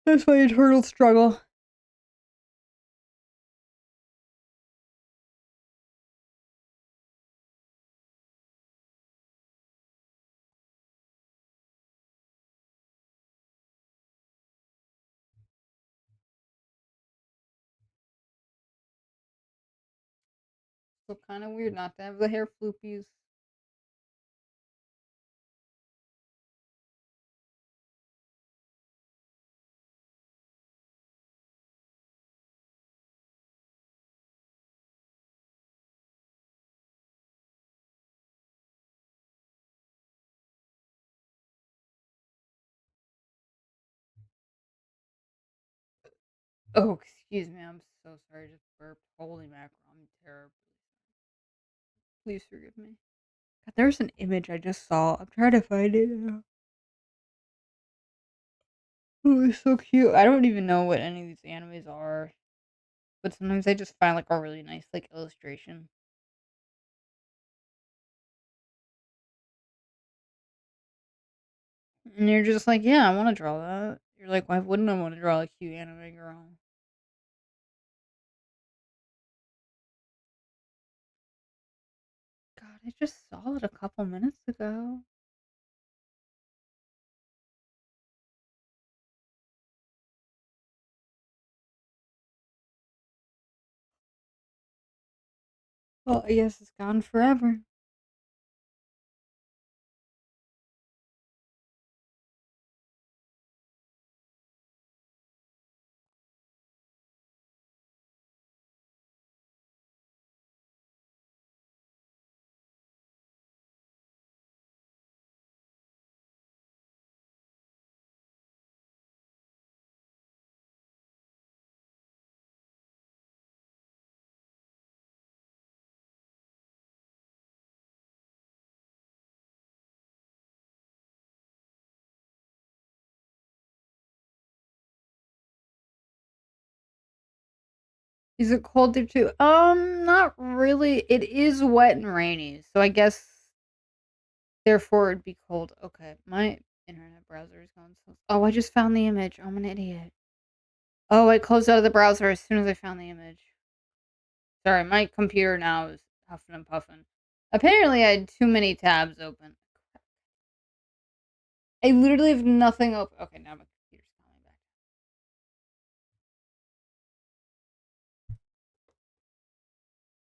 That's my eternal struggle. So kind of weird not to have the hair floopies. Oh, excuse me. I'm so sorry. Just burped. Holy mackerel. I'm terrible. Please forgive me. God, there's an image I just saw. I'm trying to find it now. Oh, it's so cute. I don't even know what any of these animes are, but sometimes I just find like a really nice like illustration, and you're just like, yeah, I want to draw that. You're like, why wouldn't I want to draw a cute anime girl? God, I just saw it a couple minutes ago. Well, I guess it's gone forever. Is it cold there too? Not really. It is wet and rainy, so I guess therefore it'd be cold. Okay, my internet browser is going so. Oh, I just found the image. I'm an idiot. Oh, I closed out of the browser as soon as I found the image. Sorry, my computer now is huffing and puffing. Apparently, I had too many tabs open. I literally have nothing open. Okay, now my computer's coming back.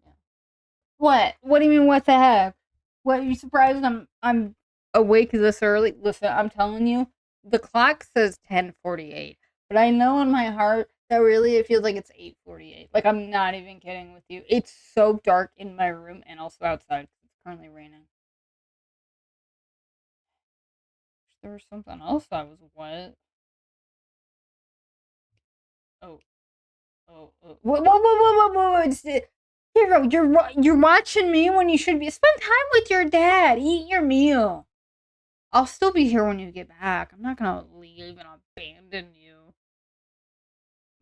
Yeah. What? What do you mean? What the heck? What? Are you surprised I'm awake this early? Listen, I'm telling you, the clock says 10:48, but I know in my heart that really it feels like it's 8:48. Like I'm not even kidding with you. It's so dark in my room and also outside. It's currently raining. There was something else that was wet. Oh, Whoa. Hero, you're watching me when you should be. Spend time with your dad. Eat your meal. I'll still be here when you get back. I'm not gonna leave and abandon you.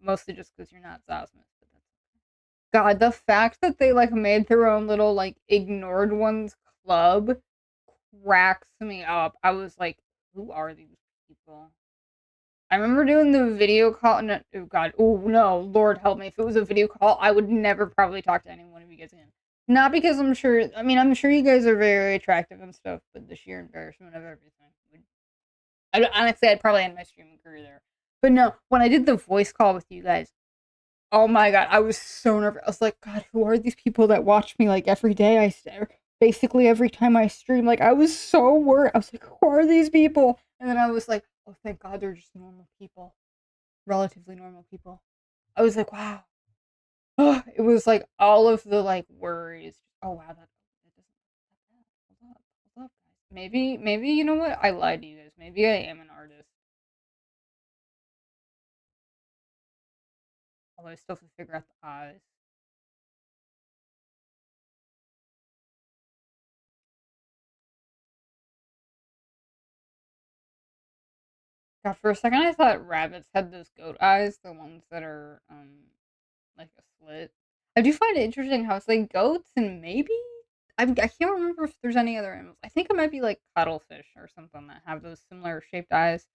Mostly just because you're not Zosmus. But that's God. The fact that they like made their own little like ignored ones club cracks me up. I was like, who are these people? I remember doing the video call. No, oh God, oh no, Lord help me! If it was a video call, I would never probably talk to any one of you guys again. Not because I'm sure. I mean, I'm sure you guys are very attractive and stuff, but the sheer embarrassment of everything. Honestly, I'd probably end my streaming career there. But no, when I did the voice call with you guys, oh my God, I was so nervous. I was like, God, who are these people that watch me like every day? Basically every time I stream. Like I was so worried. I was like, who are these people? And then I was like, oh, thank God, they're just normal people, relatively normal people. I was like, wow. It was like all of the like worries. Oh wow, that doesn't. Hold up, guys. Maybe you know what? I lied to you guys. Maybe I am an artist. Although I still have to figure out the eyes. God, for a second I thought rabbits had those goat eyes, the ones that are like a slit. I do find it interesting how it's like goats and maybe I can't remember if there's any other animals. I think it might be like cuttlefish or something that have those similar shaped eyes.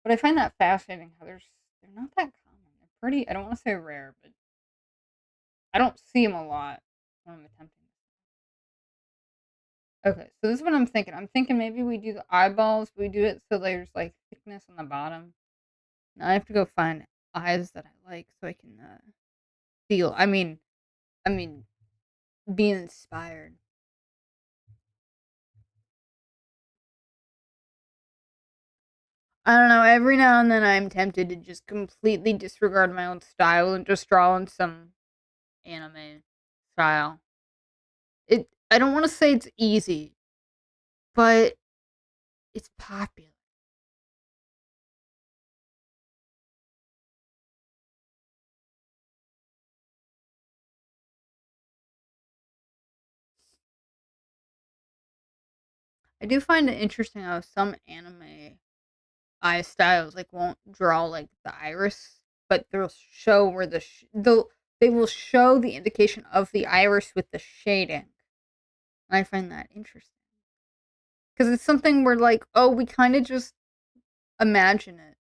But I find that fascinating how there's They're not that common. They're pretty. I don't want to say rare, but I don't see them a lot when I'm attempting. Okay, so this is what I'm thinking. I'm thinking maybe we do the eyeballs. We do it so there's like thickness on the bottom. Now I have to go find eyes that I like so I can feel. I mean, be inspired. I don't know. Every now and then I'm tempted to just completely disregard my own style and just draw in some anime style. It. I don't want to say it's easy, but it's popular. I do find it interesting how some anime eye styles like won't draw like the iris, but they'll show where they will show the indication of the iris with the shading. I find that interesting because it's something where like, oh, we kind of just imagine it,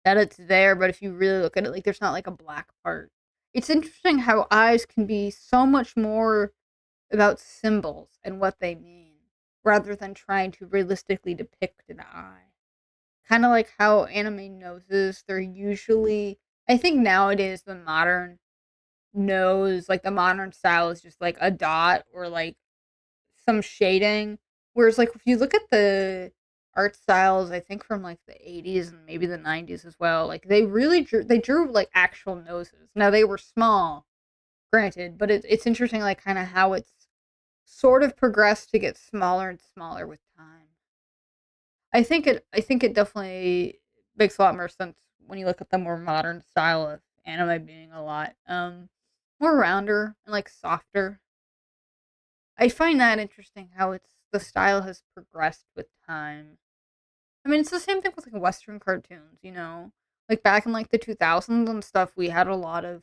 that it's there, but if you really look at it, like there's not like a black part. It's interesting how eyes can be so much more about symbols and what they mean rather than trying to realistically depict an eye. Kind of like how anime noses, they're usually, I think nowadays the modern nose, like the modern style is just like a dot or like some shading. Whereas like if you look at the art styles, I think from like the 80s and maybe the 90s as well, like they drew like actual noses. Now they were small, granted, but it's interesting like kind of how it's sort of progressed to get smaller and smaller with time. I think it definitely makes a lot more sense when you look at the more modern style of anime being a lot more rounder and like softer. I find that interesting how it's the style has progressed with time. I mean, it's the same thing with like Western cartoons, you know. Like back in like the 2000s and stuff, we had a lot of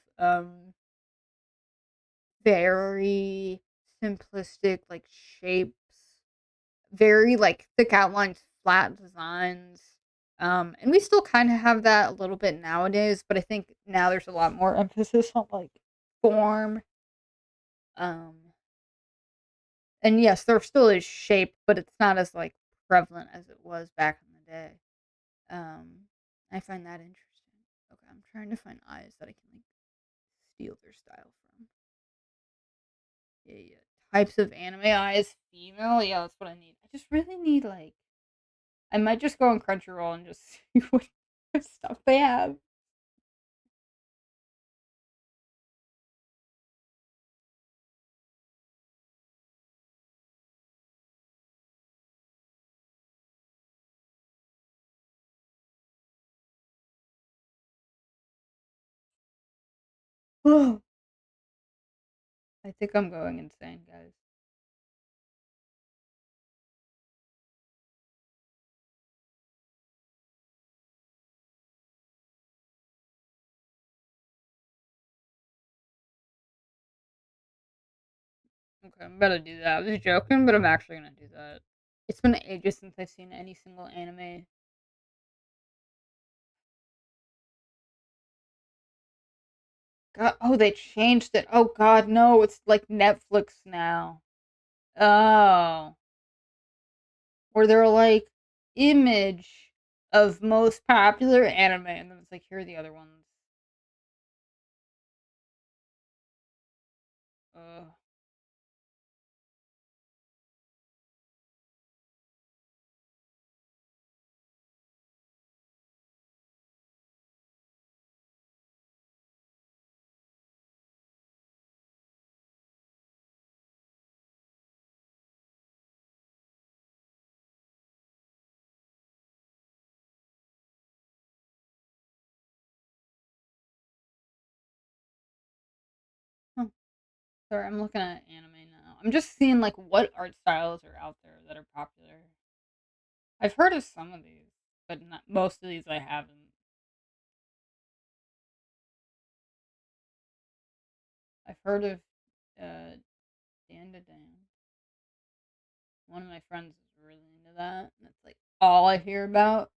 very simplistic like shapes, very like thick outlines, flat designs. And we still kind of have that a little bit nowadays, but I think now there's a lot more emphasis on like form. Um, and yes, there still is shape, but it's not as like prevalent as it was back in the day. Um, I find that interesting. Okay, I'm trying to find eyes that I can like steal their style from. Yeah, yeah. Types of anime eyes, female. Yeah, that's what I need. I just really need like I might just go on Crunchyroll and just see what stuff they have. I think I'm going insane, guys. Okay, I'm about to do that. I was joking, but I'm actually gonna do that. It's been ages since I've seen any single anime. God, oh, they changed it. Oh God, no, it's like Netflix now. Oh, where they're like image of most popular anime, and then it's like here are the other ones. Ugh. Huh. Sorry, I'm looking at anime now. I'm just seeing like what art styles are out there that are popular. I've heard of some of these, but not most of these I haven't. I've heard of Dan to Dan. One of my friends is really into that, and that's like all I hear about.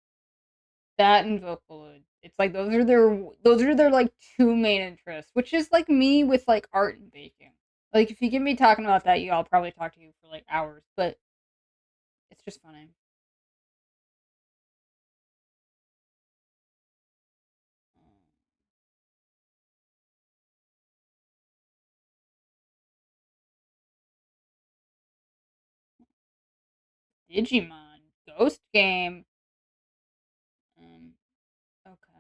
That and Vocaloid. It's like those are their like two main interests, which is like me with like art and baking. Like if you get me talking about that, I'll probably talk to you for like hours, but it's just funny. Digimon Ghost Game. Um, okay.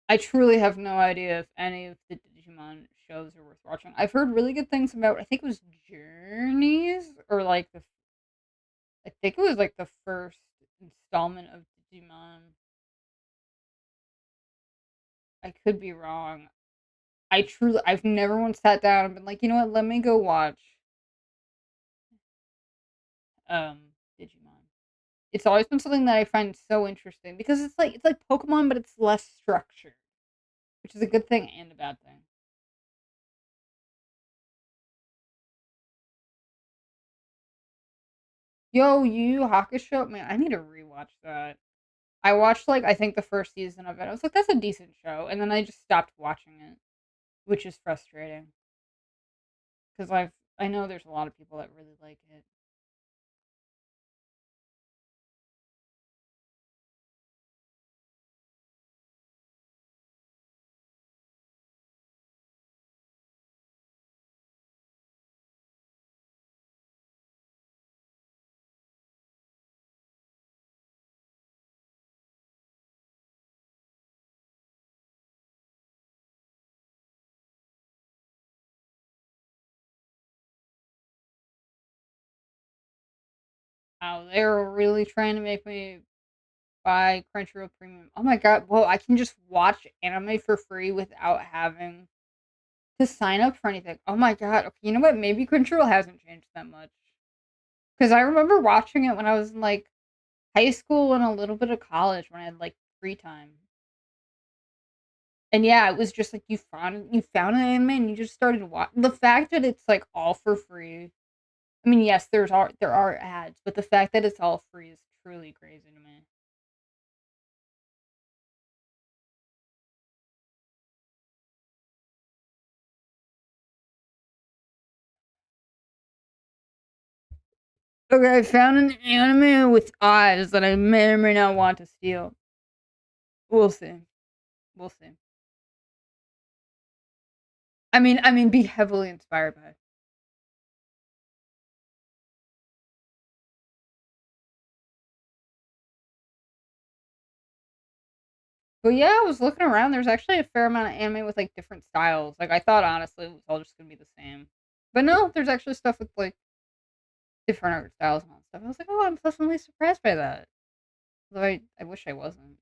I truly have no idea if any of the Digimon shows are worth watching. I've heard really good things about. I think it was Journeys or like the. I think it was like the first installment of Digimon. I could be wrong. I've never once sat down and been like, you know what? Let me go watch Digimon. It's always been something that I find so interesting because it's like Pokemon, but it's less structured, which is a good thing and a bad thing. Yo, Yu Yu Hakusho, man, I need to rewatch that. I watched like I think the first season of it. I was like, that's a decent show, and then I just stopped watching it, which is frustrating because I know there's a lot of people that really like it. Wow, they're really trying to make me buy Crunchyroll Premium. Oh my god, well, I can just watch anime for free without having to sign up for anything. Oh my god. Okay, you know what? Maybe Crunchyroll hasn't changed that much. Because I remember watching it when I was in like high school and a little bit of college when I had like free time. And yeah, it was just like you found an anime and you just started watching. The fact that it's like all for free. I mean, yes, there are ads, but the fact that it's all free is truly crazy to me. Okay, I found an anime with eyes that I may or may not want to steal. We'll see. We'll see. I mean, be heavily inspired by it. But yeah, I was looking around. There's actually a fair amount of anime with like different styles. Like I thought, honestly, it was all just gonna be the same. But no, there's actually stuff with like different art styles and all that stuff. I was like, oh, I'm pleasantly surprised by that. Though I wish I wasn't.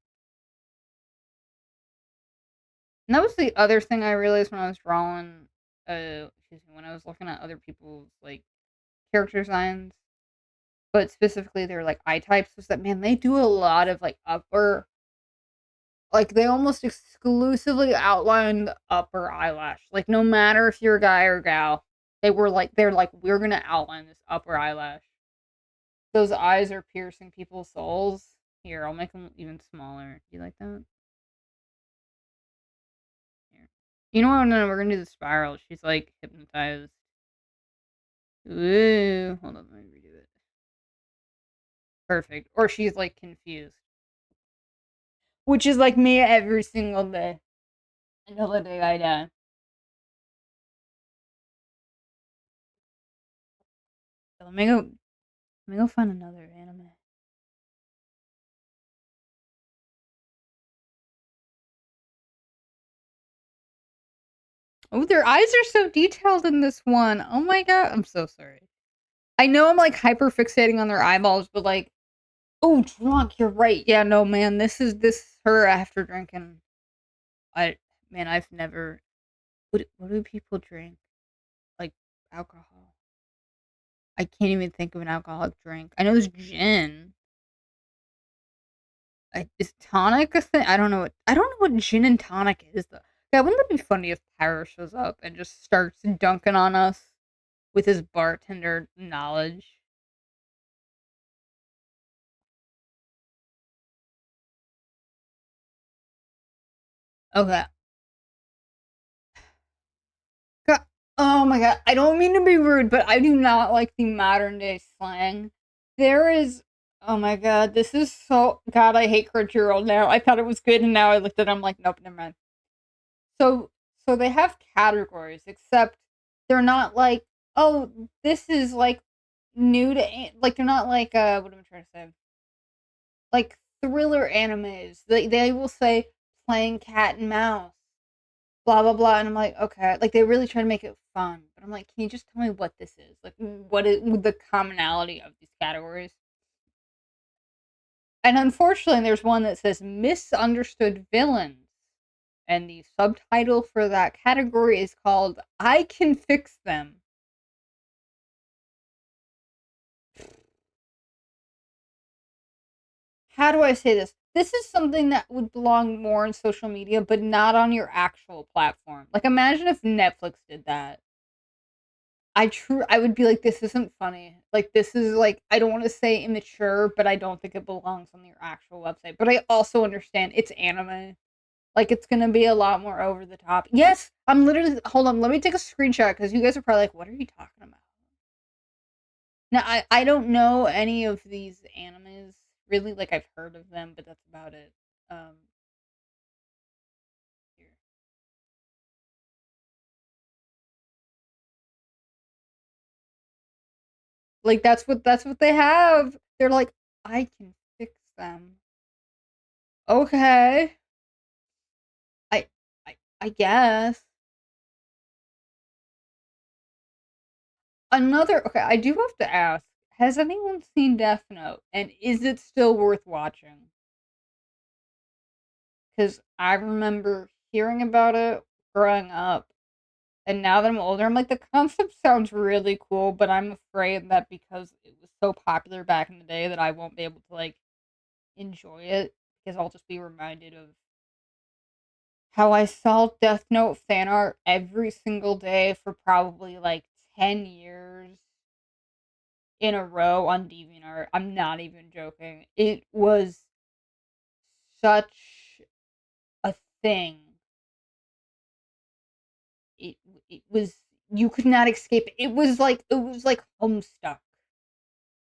And that was the other thing I realized when I was drawing. Excuse me, when I was looking at other people's like character designs, but specifically their like eye types, was that man they do a lot of like upper, like they almost exclusively outline the upper eyelash. Like no matter if you're a guy or a gal, they're like we're gonna outline this upper eyelash. Those eyes are piercing people's souls. Here, I'll make them even smaller. Do you like that? Here. You know what? No, we're gonna do the spiral. She's like hypnotized. Ooh, hold on, let me redo it. Perfect. Or she's like confused, which is like me every single day until the day I die. So let me go find another anime. Oh, their eyes are so detailed in this one. Oh my god, I'm so sorry. I know I'm like hyper fixating on their eyeballs, but like, oh, drunk. You're right. Yeah, no, man. This is her after drinking. I man, I've never. What do people drink? Like alcohol. I can't even think of an alcoholic drink. I know there's gin. Is tonic a thing? I don't know what gin and tonic is though. Yeah, wouldn't that be funny if Tyra shows up and just starts dunking on us with his bartender knowledge? Okay. God, oh my god, I don't mean to be rude, but I do not like the modern day slang. There is, oh my god, this is so, god, I hate Crunchyroll now. I thought it was good, and now I looked at it, I'm like, nope, never mind. So, so they have categories, except they're not like, oh, this is like new to, like, they're not like, what am I trying to say? Like thriller animes. They will say playing cat and mouse, blah blah blah, and I'm like, okay, like they really try to make it fun, but I'm like, can you just tell me what this is? Like, what is the commonality of these categories? And unfortunately, there's one that says misunderstood villains, and the subtitle for that category is called "I Can Fix Them." How do I say this? This is something that would belong more in social media, but not on your actual platform. Like, imagine if Netflix did that. I would be like, this isn't funny. Like, this is like, I don't want to say immature, but I don't think it belongs on your actual website. But I also understand it's anime. Like, it's gonna be a lot more over the top. Yes, I'm literally. Hold on, let me take a screenshot because you guys are probably like, what are you talking about? Now, I don't know any of these animes really. Like, I've heard of them, but that's about it. Um, here. Like, that's what they have. They're like, I can fix them. Okay. I I guess. Another, okay, I do have to ask, has anyone seen Death Note, and is it still worth watching? Because I remember hearing about it growing up, and now that I'm older, I'm like, the concept sounds really cool, but I'm afraid that because it was so popular back in the day that I won't be able to, like, enjoy it, because I'll just be reminded of how I saw Death Note fan art every single day for probably like 10 years in a row on DeviantArt. I'm not even joking. It was such a thing. It it was, you could not escape it. It was like Homestuck.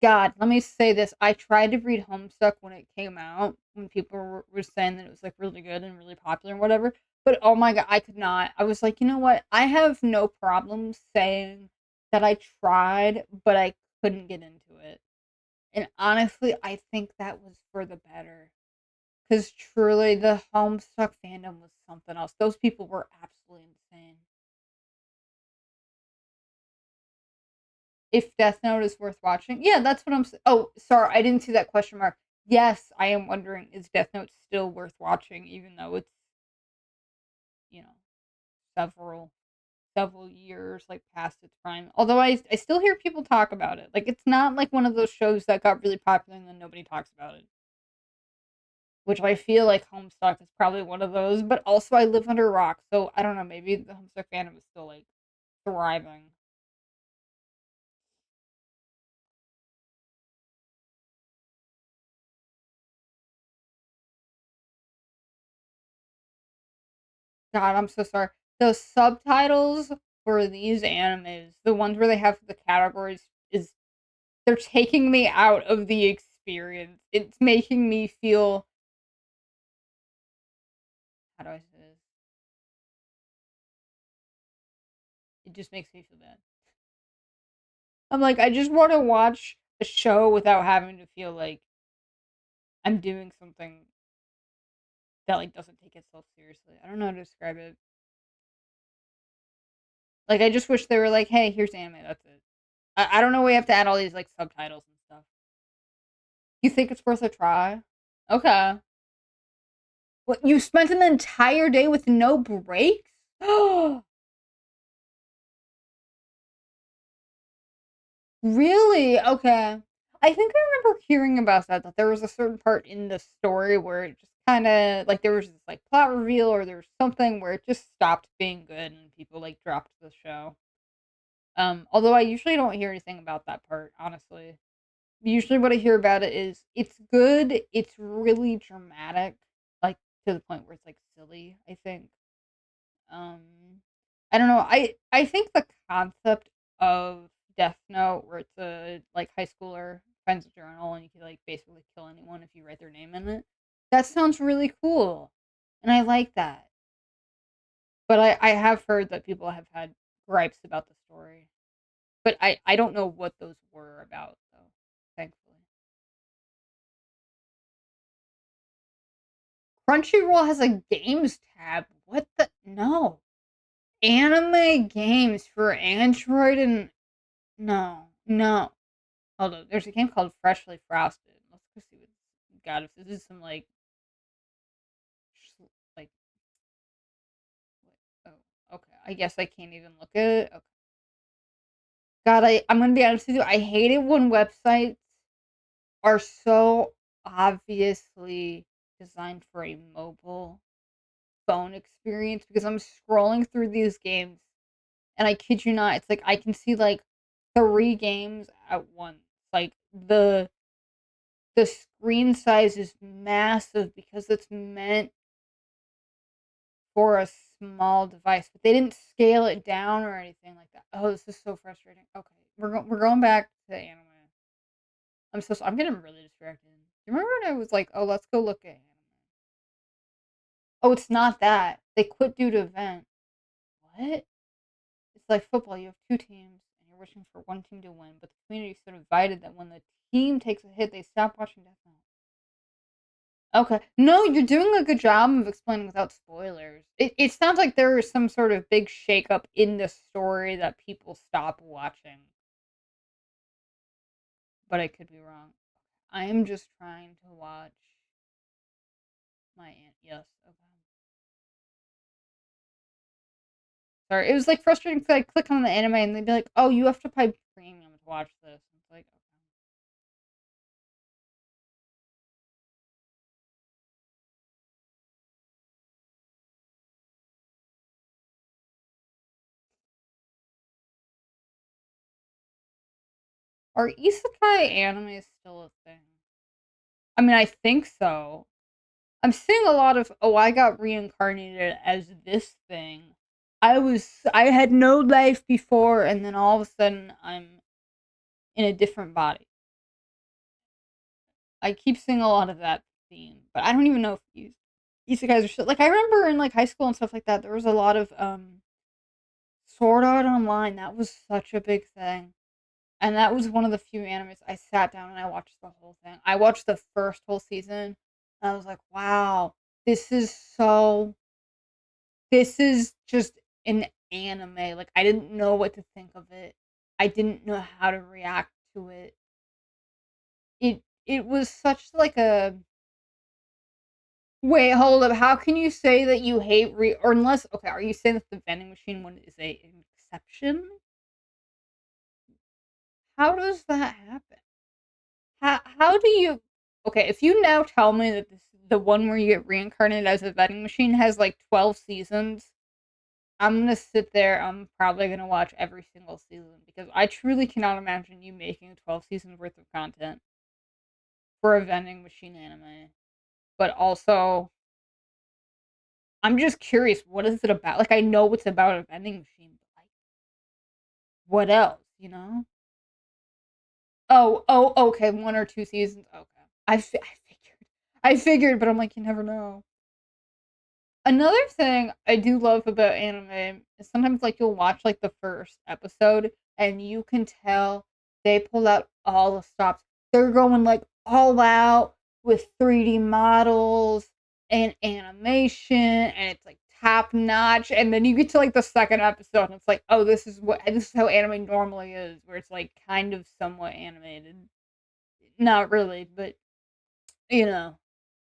God, let me say this. I tried to read Homestuck when it came out, when people were saying that it was like really good and really popular and whatever. But oh my god, I could not. I was like, you know what? I have no problem saying that I tried, but I couldn't get into it. And honestly, I think that was for the better. Because truly, the Homestuck fandom was something else. Those people were absolutely insane. If Death Note is worth watching, yeah, that's what I'm saying. Oh, sorry, I didn't see that question mark. Yes, I am wondering, is Death Note still worth watching, even though it's, you know, several several years like past its prime. Although I still hear people talk about it. Like, it's not like one of those shows that got really popular and then nobody talks about it. Which I feel like Homestuck is probably one of those, but also I live under a rock, so I don't know, maybe the Homestuck fandom is still like thriving. God, I'm so sorry. The subtitles for these animes, the ones where they have the categories, is they're taking me out of the experience. It's making me feel, how do I say this? It just makes me feel bad. I'm like, I just want to watch a show without having to feel like I'm doing something that like doesn't take itself seriously. I don't know how to describe it. Like, I just wish they were like, hey, here's anime, that's it. I don't know, we have to add all these like subtitles and stuff. You think it's worth a try? Okay. What, you spent an entire day with no breaks? Really? Okay. I think I remember hearing about that there was a certain part in the story where it just kind of like there was this like plot reveal or there was something where it just stopped being good and people like dropped the show. Although I usually don't hear anything about that part, honestly. Usually what I hear about it is it's good, it's really dramatic. Like, to the point where it's like silly, I think. Um I don't know. I think the concept of Death Note, where it's a like high schooler finds a journal and you can like basically kill anyone if you write their name in it. That sounds really cool. And I like that. But I have heard that people have had gripes about the story. But I don't know what those were about though, thankfully. Crunchyroll has a games tab. What the no. Anime games for Android and no. No. Hold on. There's a game called Freshly Frosted. Let's go see what God, if this is some like oh, okay. I guess I can't even look at it. Okay. God, I'm gonna be honest with you. I hate it when websites are so obviously designed for a mobile phone experience because I'm scrolling through these games and I kid you not, it's like I can see like 3 games at once. Like the screen size is massive because it's meant for a small device, but they didn't scale it down or anything like that. Oh, this is so frustrating. Okay, we're going back to anime. I'm getting really distracted. You remember when I was like, oh, let's go look at anime? Oh, it's not that. They quit due to event. What? It's like football. You have 2 teams, and you're wishing for one team to win, but the community is so divided that when the team takes a hit, they stop watching Death Note. Okay. No, you're doing a good job of explaining without spoilers. It sounds like there is some sort of big shakeup in the story that people stop watching, but I could be wrong. I am just trying to watch my aunt. Yes. Okay. Sorry. It was like frustrating because I click on the anime and they'd be like, "Oh, you have to pay premium to watch this." And it's like, okay. Are isekai anime still a thing? I mean, I think so. I'm seeing a lot of, oh, I got reincarnated as this thing. I had no life before, and then all of a sudden I'm in a different body. I keep seeing a lot of that theme, but I don't even know if isekais are shit. Like I remember in like high school and stuff like that, there was a lot of Sword Art Online. That was such a big thing. And that was one of the few animes I sat down and I watched the whole thing. I watched the first whole season and I was like, wow, this is so this is just an anime. Like I didn't know what to think of it. I didn't know how to react to it. It was such like a wait, hold up. How can you say that you hate or unless okay, are you saying that the vending machine one is an exception? How does that happen? How do you okay, if you now tell me that this the one where you get reincarnated as a vending machine has like 12 seasons, I'm gonna sit there, I'm probably gonna watch every single season because I truly cannot imagine you making 12 seasons worth of content for a vending machine anime. But also, I'm just curious, what is it about? Like, I know it's about a vending machine, but like, what else, you know? Oh, okay, 1 or 2 seasons. Okay. I figured, but I'm like, you never know. Another thing I do love about anime is sometimes like you'll watch like the first episode and you can tell they pulled out all the stops. They're going like all out with 3D models and animation and it's like top notch and then you get to like the second episode and it's like, "Oh, this is how anime normally is," where it's like kind of somewhat animated. Not really, but you know,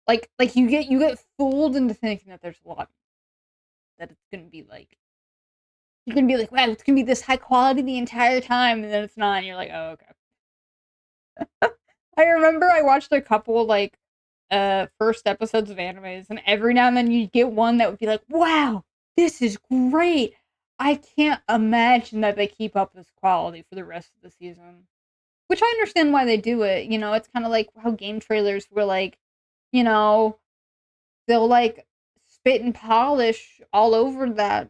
like you get fooled into thinking that there's a lot that it's gonna be like you're gonna be like, wow, it's gonna be this high quality the entire time, and then it's not, and you're like, oh, okay. I remember I watched a couple like first episodes of animes, and every now and then you'd get one that would be like, wow, this is great. I can't imagine that they keep up this quality for the rest of the season. Which I understand why they do it. You know, it's kind of like how game trailers were like, you know, they'll like spit and polish all over that,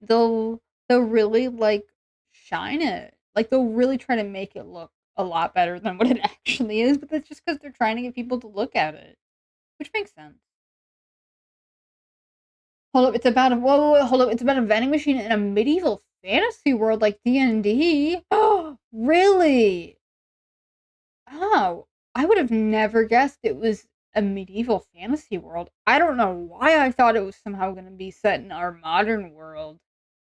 they'll they'll really like shine it. Like they'll really try to make it look a lot better than what it actually is, but that's just because they're trying to get people to look at it, which makes sense. Hold up, it's about a hold up, it's about a vending machine in a medieval fantasy world like D&D. Oh, really? Oh, I would have never guessed it was a medieval fantasy world. I don't know why I thought it was somehow going to be set in our modern world.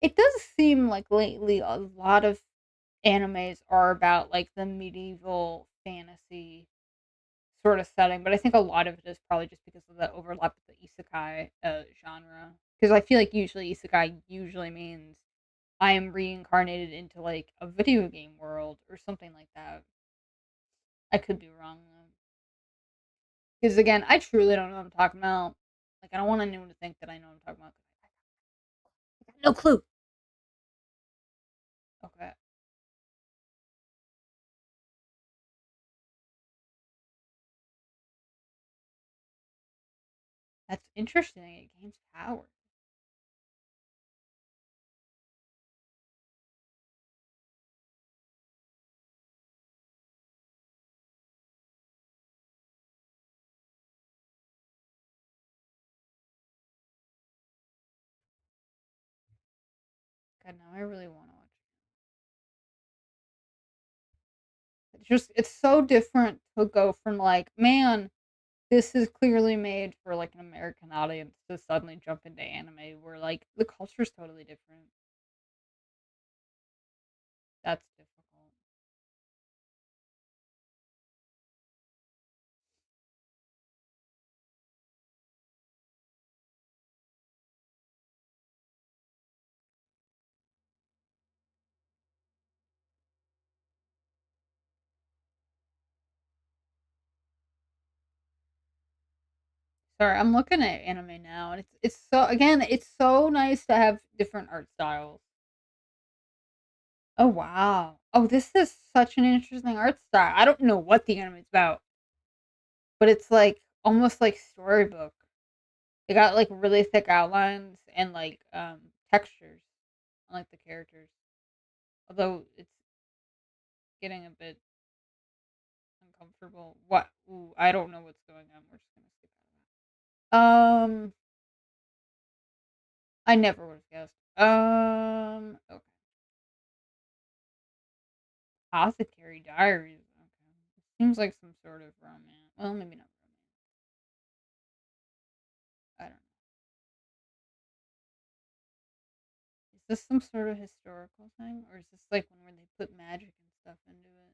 It does seem like lately a lot of animes are about like the medieval fantasy sort of setting, but I think a lot of it is probably just because of the overlap with the isekai genre. Because I feel like usually isekai usually means I am reincarnated into like a video game world or something like that. I could be wrong though. Because again, I truly don't know what I'm talking about. Like I don't want anyone to think that I know what I'm talking about. I got no clue. Okay, that's interesting. It gains power. God, now I really want to watch. It's so different to go from like, man, this is clearly made for like an American audience to suddenly jump into anime where like the culture's totally different. That's difficult. Sorry, I'm looking at anime now and it's so again, it's so nice to have different art styles. Oh wow. Oh, this is such an interesting art style. I don't know what the anime is about, but it's like almost like storybook. They got like really thick outlines and like textures on like the characters. Although it's getting a bit uncomfortable. What? Ooh, I don't know what's going on. We're just gonna skip out of that. I never would have guessed. Okay. Apothecary Diaries. Okay. Seems like some sort of romance. Well, maybe not romance. I don't know. Is this some sort of historical thing, or is this like one where they put magic and stuff into it?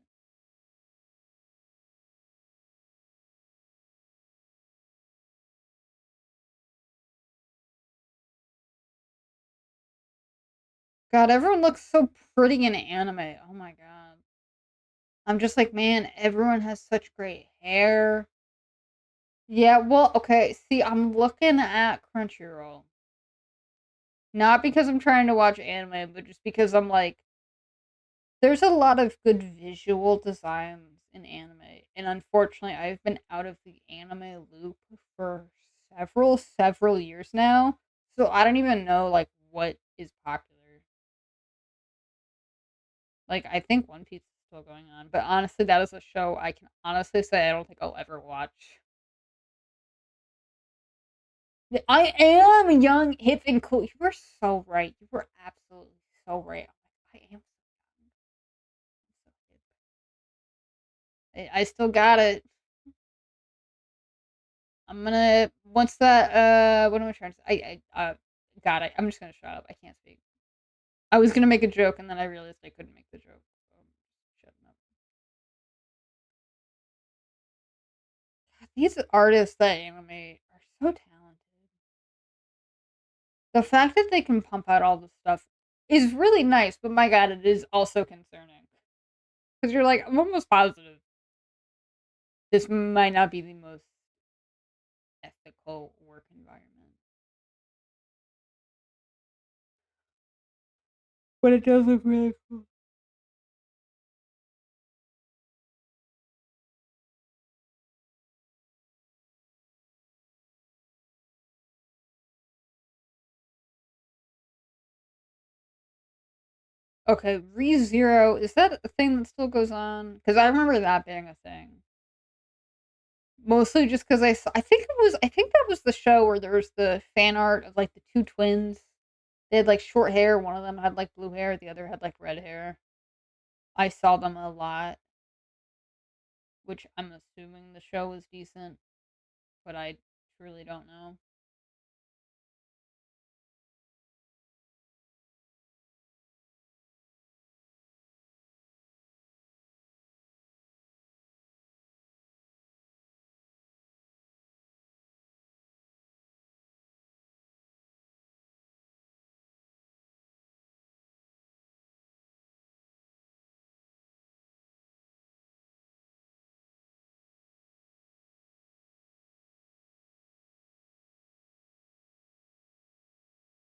God, everyone looks so pretty in anime. Oh my god. I'm just like, man, everyone has such great hair. Yeah, well, okay. See, I'm looking at Crunchyroll. Not because I'm trying to watch anime, but just because I'm like, there's a lot of good visual designs in anime. And unfortunately, I've been out of the anime loop for several years now. So I don't even know like what is popular. Like I think One Piece is still going on, but honestly, that is a show I can honestly say I don't think I'll ever watch. I am young, hip, and cool. You were so right. You were absolutely so right. I am so hip. I still got it. I'm gonna once that what am I trying to say? God, I'm just gonna shut up. I can't speak. I was gonna make a joke and then I realized I couldn't make the joke. So I'm just shutting up. God, these artists that animate are so talented. The fact that they can pump out all this stuff is really nice, but my god, it is also concerning. Because you're like, I'm almost positive this might not be the most ethical work environment. But it does look really cool. Okay, ReZero, is that a thing that still goes on? Because I remember that being a thing. Mostly just because I think that was the show where there was the fan art of like the two twins. They had like short hair. One of them had like blue hair. The other had like red hair. I saw them a lot, which I'm assuming the show was decent, but I truly don't know.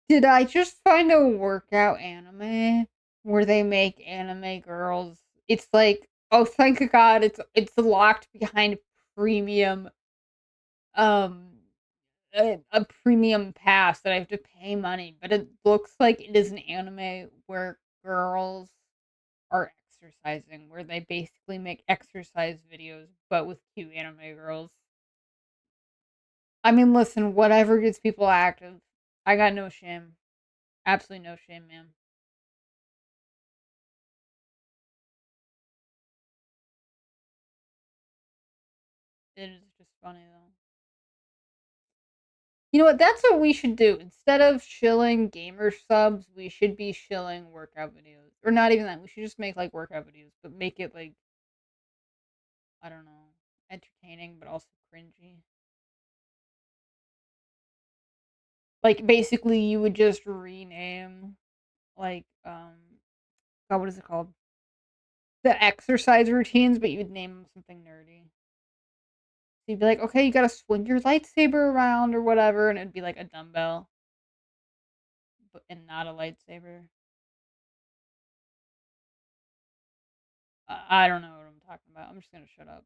Did I just find a workout anime where they make anime girls? It's like, oh, thank God, it's locked behind premium, um, a premium pass that I have to pay money. But it looks like it is an anime where girls are exercising, where they basically make exercise videos, but with cute anime girls. I mean, listen, whatever gets people active. I got no shame. Absolutely no shame, man. It is just funny though. You know what? That's what we should do. Instead of shilling gamer subs, we should be shilling workout videos. Or not even that. We should just make like workout videos, but make it like, I don't know, entertaining but also cringy. Like basically you would just rename like God, what is it called? The exercise routines, but you would name them something nerdy. So you'd be like, okay, you gotta swing your lightsaber around or whatever, and it'd be like a dumbbell, but and not a lightsaber. I don't know what I'm talking about. I'm just gonna shut up.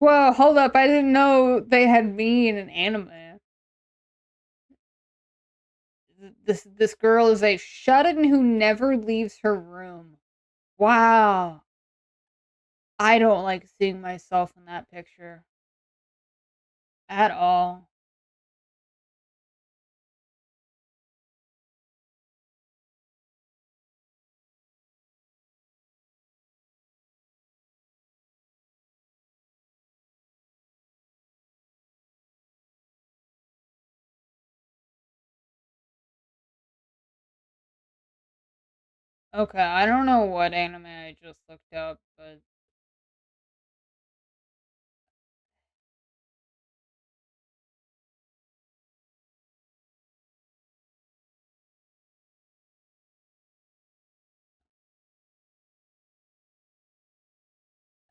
Whoa, hold up! I didn't know they had me in an anime. This girl is a shut-in who never leaves her room. Wow, I don't like seeing myself in that picture at all. Okay, I don't know what anime I just looked up, but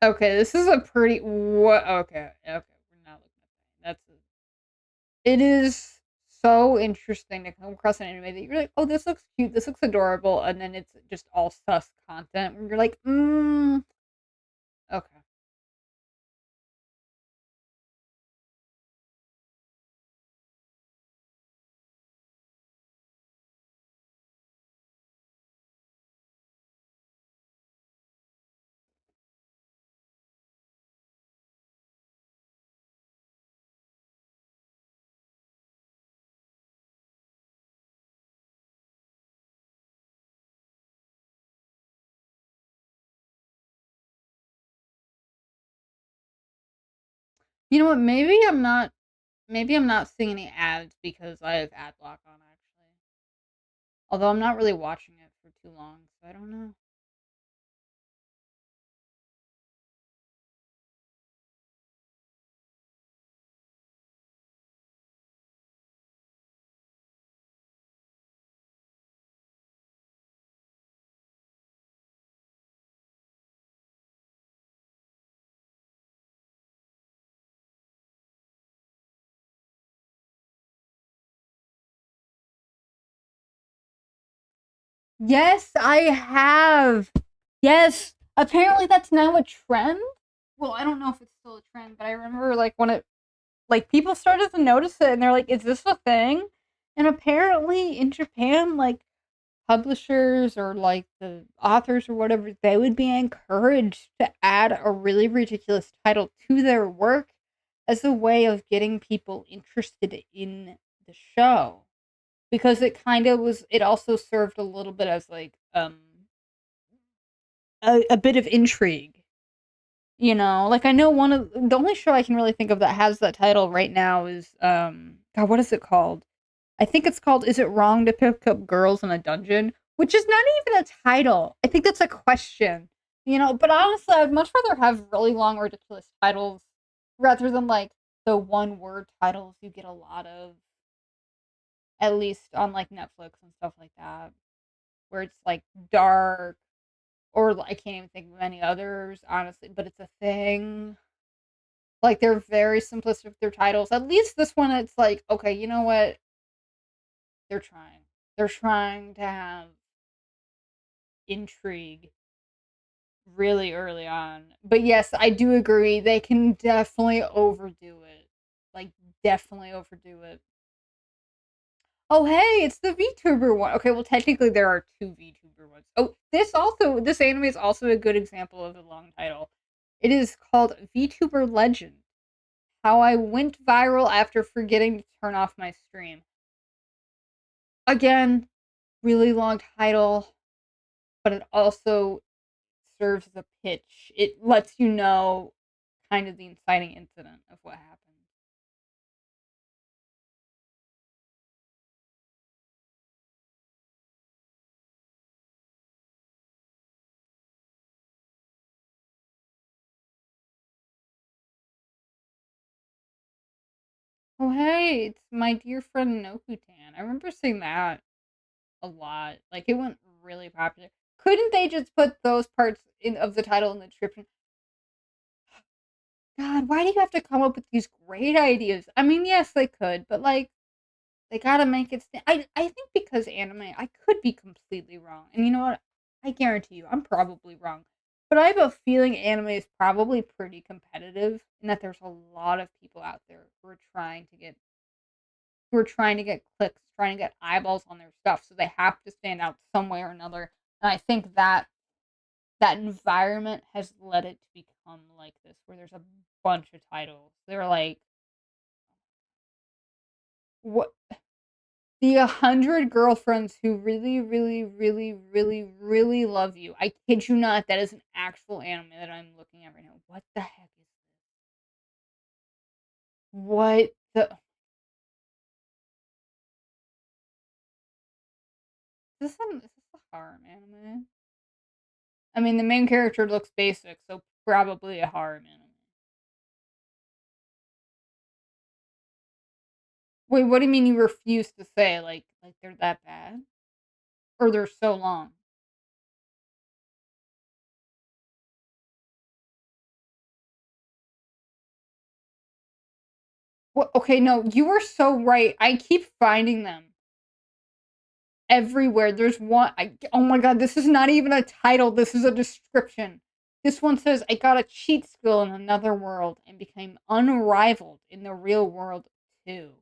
okay, this is a pretty what? Okay, okay, we're not looking at that. It is so interesting to come across an anime that you're like, oh, this looks cute, this looks adorable, and then it's just all sus content where you're like, okay. You know what? Maybe I'm not seeing any ads because I have ad block on actually. Although I'm not really watching it for too long, so I don't know. Yes, I have. Yes. Apparently that's now a trend. Well, I don't know if it's still a trend, but I remember like when it like people started to notice it and they're like, "Is this a thing?" And apparently in Japan, like publishers or like the authors or whatever, they would be encouraged to add a really ridiculous title to their work as a way of getting people interested in the show. Because it kind of was, it also served a little bit as like a bit of intrigue. You know, like I know one of the only show I can really think of that has that title right now is God, what is it called? I think it's called Is It Wrong to Pick Up Girls in a Dungeon? Which is not even a title. I think that's a question. You know, but honestly, I'd much rather have really long, ridiculous titles rather than like the one word titles you get a lot of, at least on like Netflix and stuff like that, where it's like dark, or I can't even think of any others, honestly, but it's a thing. Like they're very simplistic with their titles. At least this one, it's like, okay, you know what? They're trying. They're trying to have intrigue really early on. But yes, I do agree. They can definitely overdo it. Like, definitely overdo it. Oh, hey, it's the VTuber one. Okay, well, technically there are two VTuber ones. Oh, this anime is also a good example of a long title. It is called VTuber Legend. How I went viral after forgetting to turn off my stream. Again, really long title, but it also serves the pitch. It lets you know kind of the inciting incident of what happened. Oh, hey, it's my dear friend Nokutan. I remember seeing that a lot. Like, it went really popular. Couldn't they just put those parts of the title in the description? God, why do you have to come up with these great ideas? I mean, yes, they could, but like, they gotta make it. I think because anime, I could be completely wrong, and you know what? I guarantee you, I'm probably wrong. But I have a feeling anime is probably pretty competitive, and that there's a lot of people out there who are trying to get clicks, trying to get eyeballs on their stuff, so they have to stand out some way or another. And I think that that environment has led it to become like this, where there's a bunch of titles. They're like, what? The 100 girlfriends who really, really, really, really, really love you. I kid you not, that is an actual anime that I'm looking at right now. What the heck is what the is this a harem anime? I mean, the main character looks basic, so probably a harem anime. Wait, what do you mean you refuse to say like they're that bad? Or they're so long? What, okay, no, you were so right. I keep finding them everywhere. There's one. Oh my god, this is not even a title. This is a description. This one says, "I got a cheat skill in another world and became unrivaled in the real world too."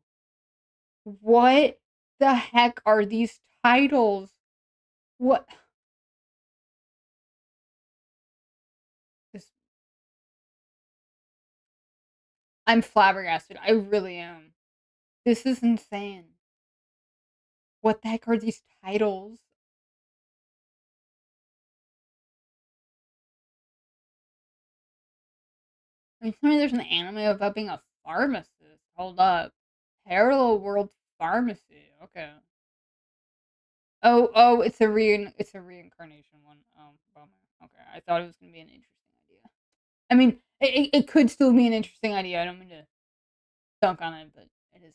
What the heck are these titles? What? This, I'm flabbergasted. I really am. This is insane. What the heck are these titles? I mean, tell me there's an anime about being a pharmacist. Hold up. Parallel World Pharmacy. Okay. Oh, it's a reincarnation one. Bummer. Okay, I thought it was gonna be an interesting idea. I mean, it could still be an interesting idea. I don't mean to dunk on it, but it is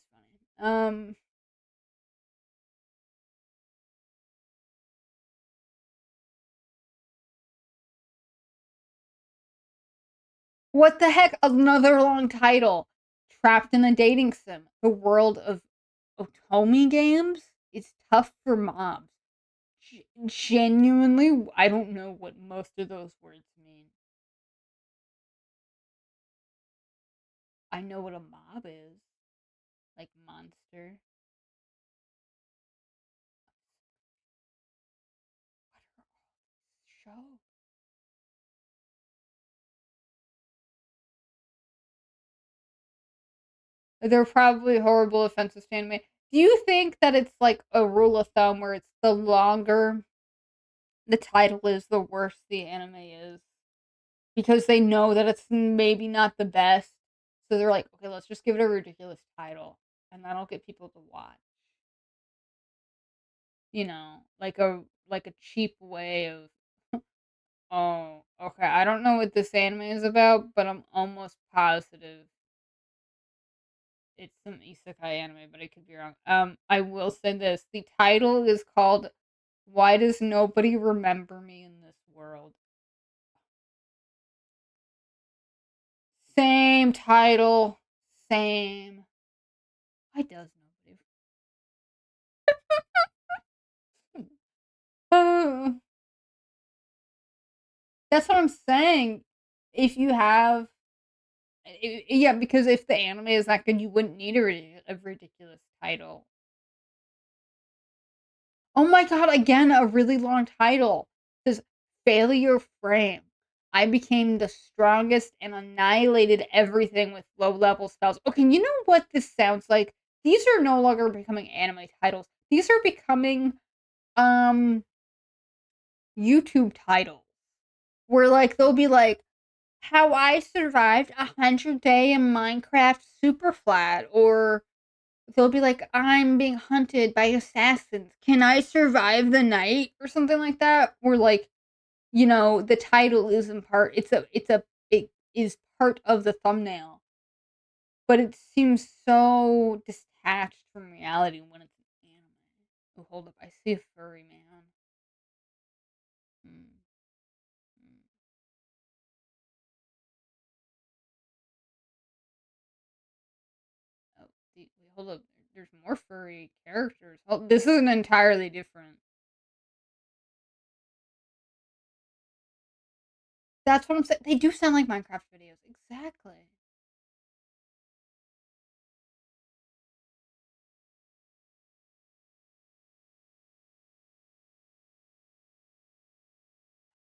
funny. What the heck? Another long title. Trapped in a dating sim. The world of Otome games is tough for mobs. genuinely, I don't know what most of those words mean. I know what a mob is. Like monster. What are all these shows? They're probably horrible, offensive to anime. Do you think that it's like a rule of thumb where it's the longer the title is, the worse the anime is? Because they know that it's maybe not the best. So they're like, okay, let's just give it a ridiculous title. And that'll get people to watch. Like a cheap way of oh, okay. I don't know what this anime is about, but I'm almost positive it's some isekai anime, but I could be wrong. I will say this: the title is called "Why Does Nobody Remember Me in This World?" Same title, same. Why does nobody? That's what I'm saying. If you have, yeah, because if the anime is that good, you wouldn't need a ridiculous title. Oh my god, again, a really long title. It says Failure Frame. I became the strongest and annihilated everything with low level spells. Okay, you know what this sounds like? These are no longer becoming anime titles. These are becoming YouTube titles. Where like they'll be like how I survived 100-day in Minecraft super flat, or they'll be like, I'm being hunted by assassins. Can I survive the night? Or something like that. Or like, the title is in part it is part of the thumbnail. But it seems so detached from reality when it's an anime. Oh, hold up, I see a furry man. Hmm. Hmm. Oh, wait, hold up. There's more furry characters. Oh, this is an entirely different. That's what I'm saying. They do sound like Minecraft videos. Exactly.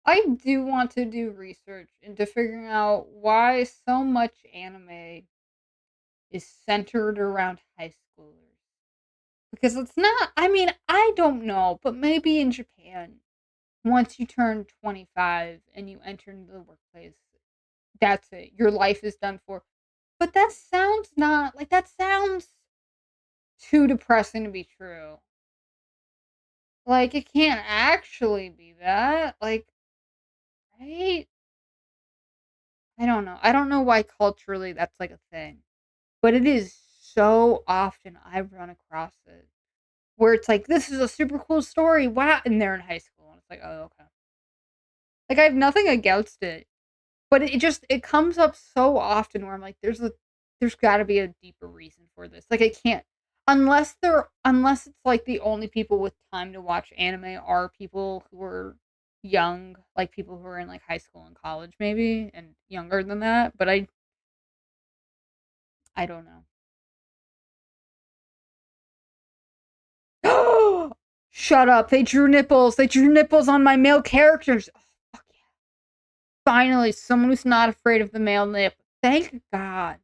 I do want to do research into figuring out why so much anime is centered around high schoolers. Because it's not, I mean, I don't know, but maybe in Japan, once you turn 25 and you enter into the workplace, that's it. Your life is done for. But that sounds not like that sounds too depressing to be true. Like, it can't actually be that. Like, right? I don't know. I don't know why culturally that's like a thing. But it is so often I run across it where it's like, this is a super cool story. Wow. And they're in high school. And it's like, oh, okay. Like, I have nothing against it. But it comes up so often where I'm like, there's gotta be a deeper reason for this. Like, I can't unless it's like the only people with time to watch anime are people who are young, like people who are in like high school and college maybe, and younger than that. But I don't know. Shut up. They drew nipples. They drew nipples on my male characters. Oh, fuck yeah. Finally, someone who's not afraid of the male nip. Thank God.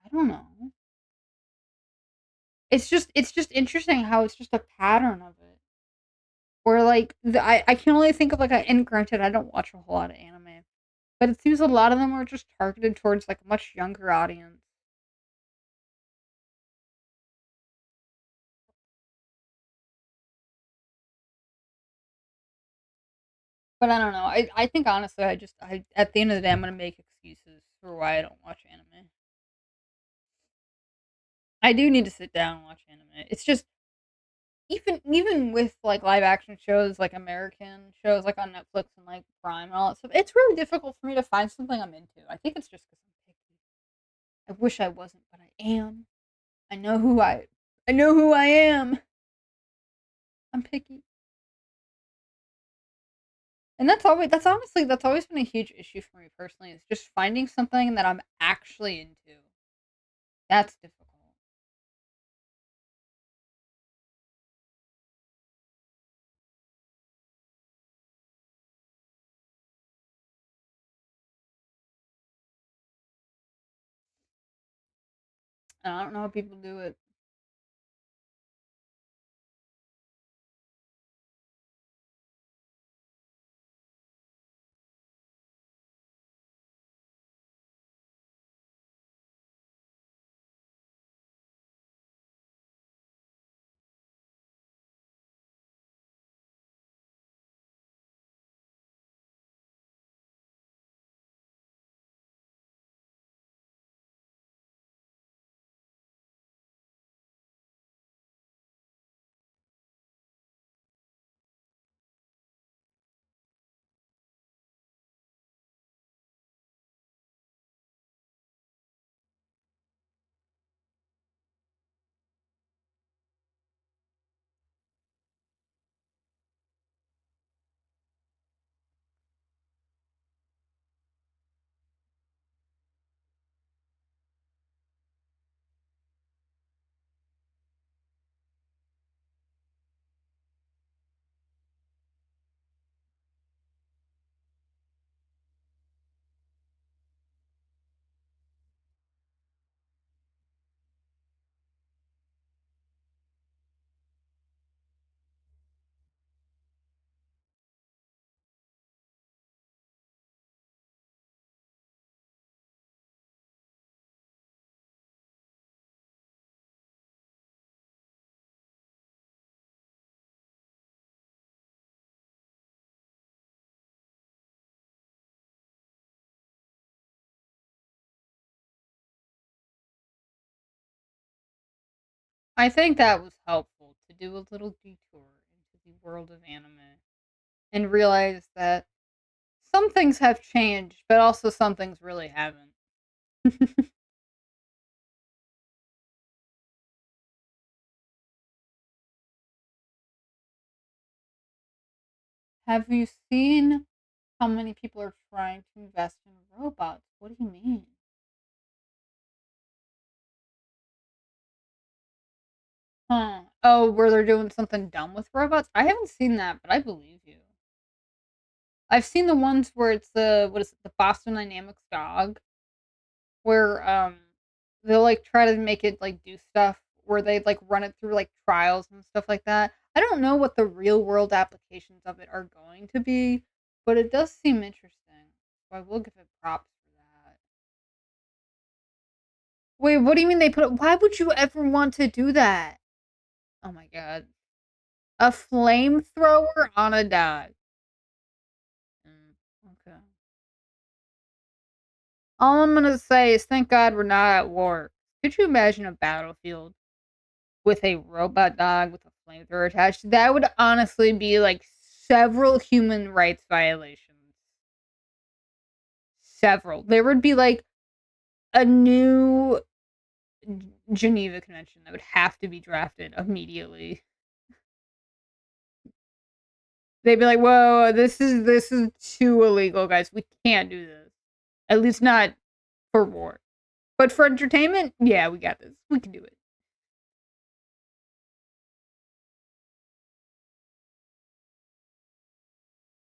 I don't know. It's just interesting how it's just a pattern of it. Where like I can only think of like and granted I don't watch a whole lot of anime, but it seems a lot of them are just targeted towards like a much younger audience. But I don't know. I think honestly I at the end of the day I'm gonna make excuses for why I don't watch anime. I do need to sit down and watch anime. It's just even with like live action shows like American shows like on Netflix and like Prime and all that stuff, it's really difficult for me to find something I'm into. I think it's just because I'm picky. I wish I wasn't, but I am. I know who I am. I'm picky. And that's always been a huge issue for me personally, is just finding something that I'm actually into. That's difficult. And I don't know how people do it. I think that was helpful to do a little detour into the world of anime and realize that some things have changed, but also some things really haven't. Have you seen how many people are trying to invest in robots? What do you mean? Huh. Oh, where they're doing something dumb with robots? I haven't seen that, but I believe you. I've seen the ones where it's the Boston Dynamics dog, where they'll like try to make it like do stuff where they like run it through like trials and stuff like that. I don't know what the real world applications of it are going to be, but it does seem interesting. So I will give it props for that. Wait, what do you mean they put it? Why would you ever want to do that? Oh my god. A flamethrower on a dog. Mm, okay. All I'm gonna say is thank God we're not at war. Could you imagine a battlefield with a robot dog with a flamethrower attached? That would honestly be like several human rights violations. Several. There would be like a new Geneva Convention that would have to be drafted immediately. They'd be like, "Whoa, this is too illegal, guys. We can't do this. At least not for war. But for entertainment, yeah, we got this. We can do it."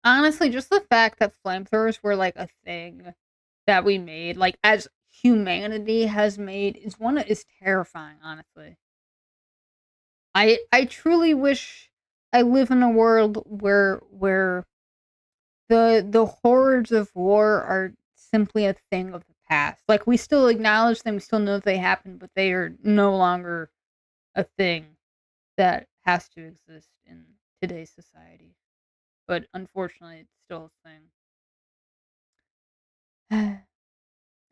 Honestly, just the fact that flamethrowers were like a thing that we made, like as humanity has made, is terrifying, honestly. I truly wish I live in a world where the horrors of war are simply a thing of the past. Like we still acknowledge them, we still know they happened, but they are no longer a thing that has to exist in today's society. But unfortunately, it's still a thing.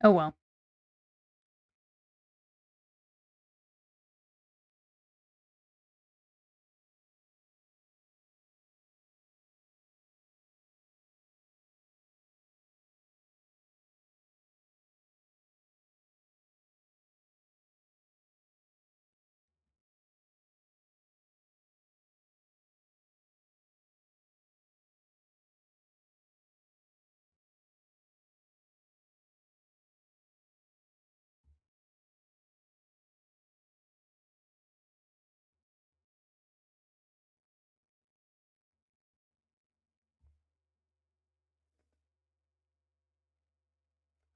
Oh well.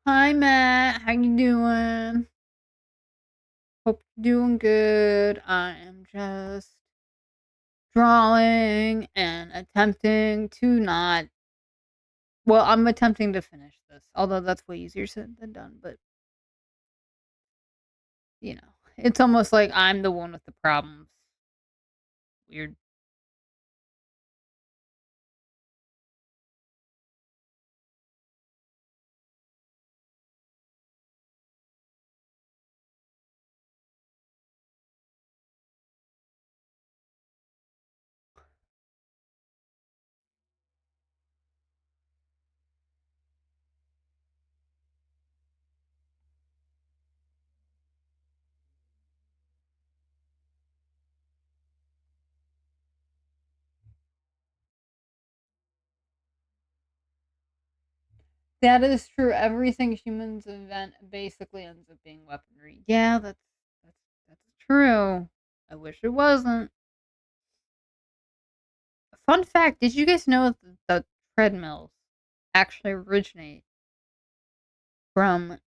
Hi, Matt. How you doing? Hope you're doing good. I am just drawing and attempting to not. Well, I'm attempting to finish this, although that's way easier said than done. But it's almost like I'm the one with the problems. Weird. That is true. Everything humans invent basically ends up being weaponry. Yeah, that's true. I wish it wasn't. Fun fact: did you guys know that the treadmills actually originate from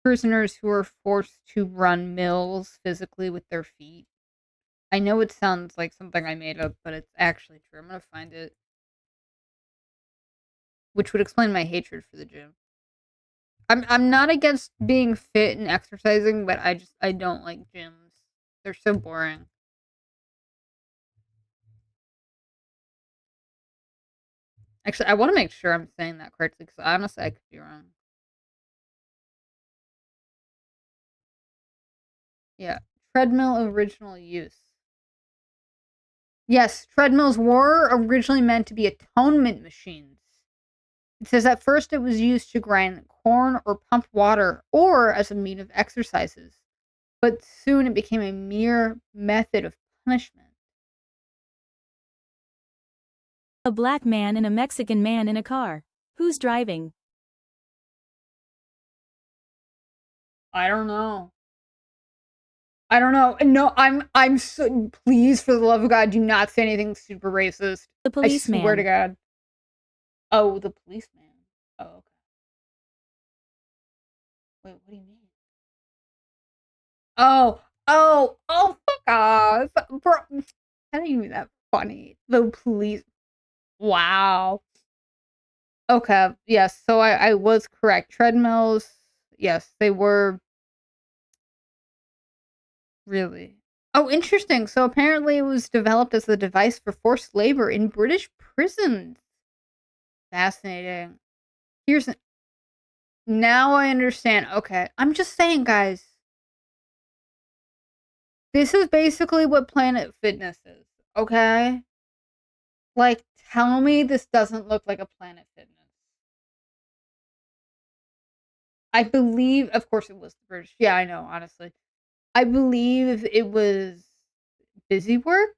prisoners who were forced to run mills physically with their feet? I know it sounds like something I made up, but it's actually true. I'm gonna find it, which would explain my hatred for the gym. I'm not against being fit and exercising, but I don't like gyms. They're so boring. Actually, I want to make sure I'm saying that correctly because honestly, I could be wrong. Yeah, treadmill original use. Yes, treadmills were originally meant to be atonement machines. It says at first it was used to grind corn or pump water or as a means of exercises, but soon it became a mere method of punishment. A black man and a Mexican man in a car. Who's driving? I don't know. I don't know. No, I'm so please for the love of God, do not say anything super racist. The I swear to policeman. God. Oh, the policeman. Oh, okay. Wait, what do you mean? Oh, fuck off. Bro, that ain't even that funny. The police. Wow. Okay, yes, so I was correct. Treadmills, yes, they were really. Oh, interesting. So apparently it was developed as a device for forced labor in British prisons. Fascinating. Here's now I understand. Okay, I'm just saying, guys. This is basically what Planet Fitness is. Okay, like tell me this doesn't look like a Planet Fitness. I believe, of course, it was the British. Yeah, I know. Honestly, I believe it was busy work.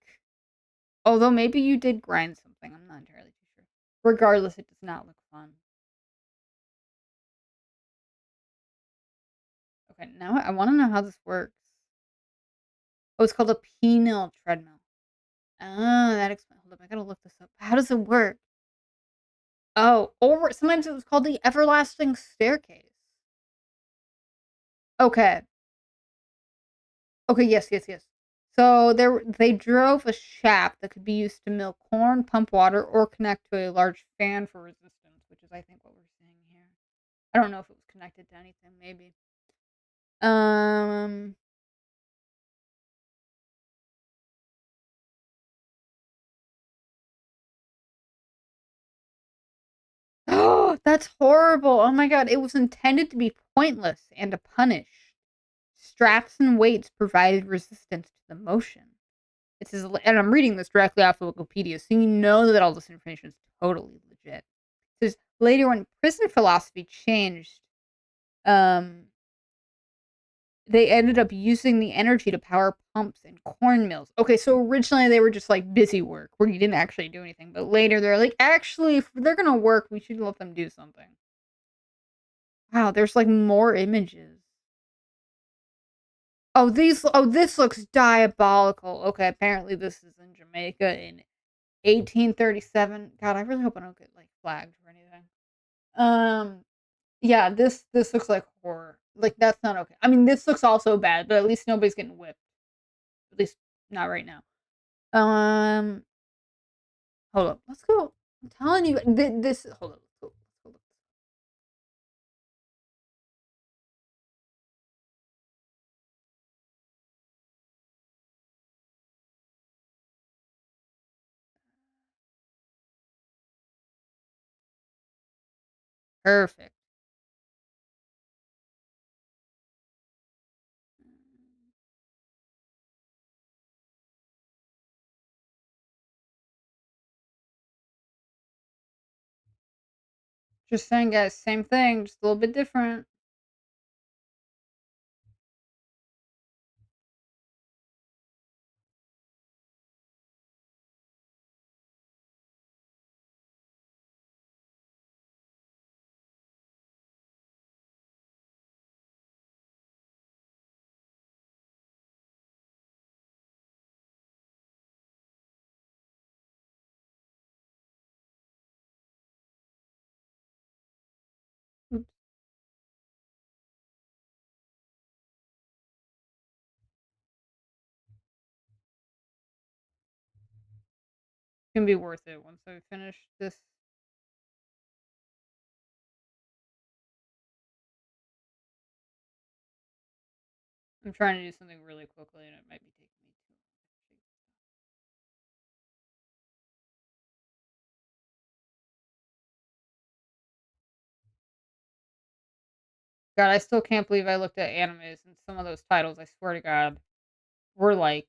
Although maybe you did grind something. I'm not entirely too sure. Regardless, it does not look fun. Okay, now I want to know how this works. Oh, it's called a penile treadmill. Oh, that explains. Hold up, I gotta look this up. How does it work? Oh, or sometimes it was called the everlasting staircase. Okay. Okay, yes. So they drove a shaft that could be used to mill corn, pump water, or connect to a large fan for resistance, which is I think what we're seeing here. I don't know if it was connected to anything, maybe. Um Oh, that's horrible. Oh my god, it was intended to be pointless and to punish. Straps and weights provided resistance to the motion. It says, and I'm reading this directly off of Wikipedia, so you know that all this information is totally legit. It says later when prison philosophy changed, um, they ended up using the energy to power pumps and corn mills. Okay, so originally they were just like busy work where you didn't actually do anything, but later they're like, actually, if they're gonna work, we should let them do something. Wow, there's like more images. This looks diabolical. Okay, apparently this is in Jamaica in 1837. God, I really hope I don't get like flagged or anything. Um Yeah, this looks like horror. Like, that's not okay. I mean, this looks also bad, but at least nobody's getting whipped. At least not right now. Um, hold up. Let's go. I'm telling you, this. Hold up. Hold up. Perfect. Just saying, guys. Same thing, just a little bit different. Oops. It's gonna be worth it once I finish this. I'm trying to do something really quickly, and it might be taking me too long. God, I still can't believe I looked at animes and some of those titles, I swear to God, were like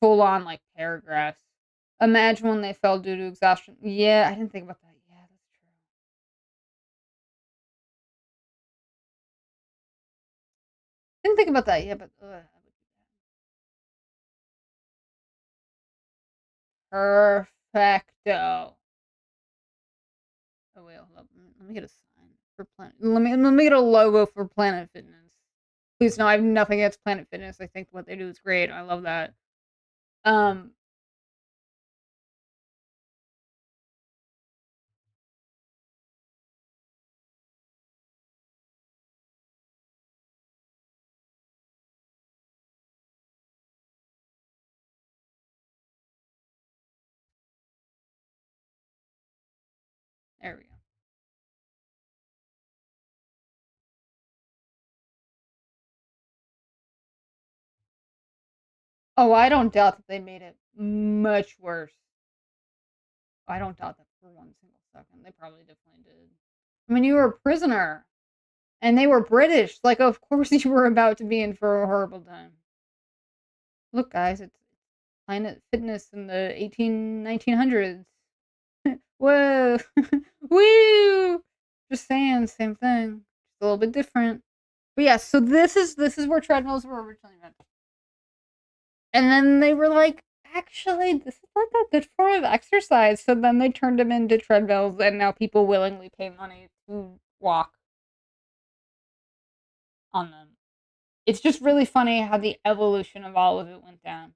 full on like paragraphs. Imagine when they fell due to exhaustion. Yeah, I didn't think about that. Yeah, that's true. Didn't think about that. Yeah, but perfecto. Oh wait, hold up. Let me get a sign for Planet. Let me get a logo for Planet Fitness. Please no, I have nothing against Planet Fitness. I think what they do is great. I love that. Um, there we go. Oh, I don't doubt that they made it much worse. I don't doubt that for one single second. They probably definitely did. I mean, you were a prisoner, and they were British. Like, of course you were about to be in for a horrible time. Look, guys, it's Planet Fitness in the 1900s. Whoa, woo! Just saying, same thing, just a little bit different. But yeah, so this is where treadmills were originally meant. And then they were like, actually, this is like a good form of exercise. So then they turned them into treadmills, and now people willingly pay money to walk on them. It's just really funny how the evolution of all of it went down.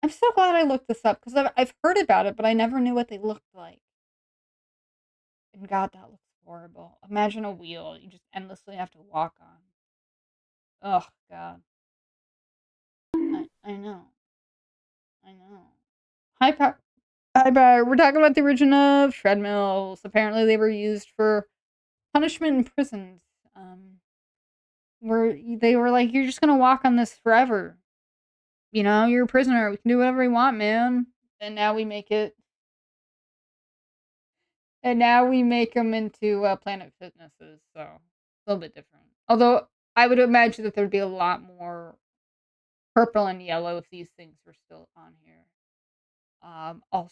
I'm so glad I looked this up because I've heard about it, but I never knew what they looked like. And God, that looks horrible. Imagine a wheel you just endlessly have to walk on. Oh God, I know, I know. Hi, Hi, Bar. We're talking about the origin of treadmills. Apparently, they were used for punishment in prisons. Where they were like, "You're just gonna walk on this forever. You know, you're a prisoner. We can do whatever we want, man." And now we make it. And now we make them into Planet Fitnesses. So a little bit different. Although I would imagine that there'd be a lot more purple and yellow if these things were still on here. Also.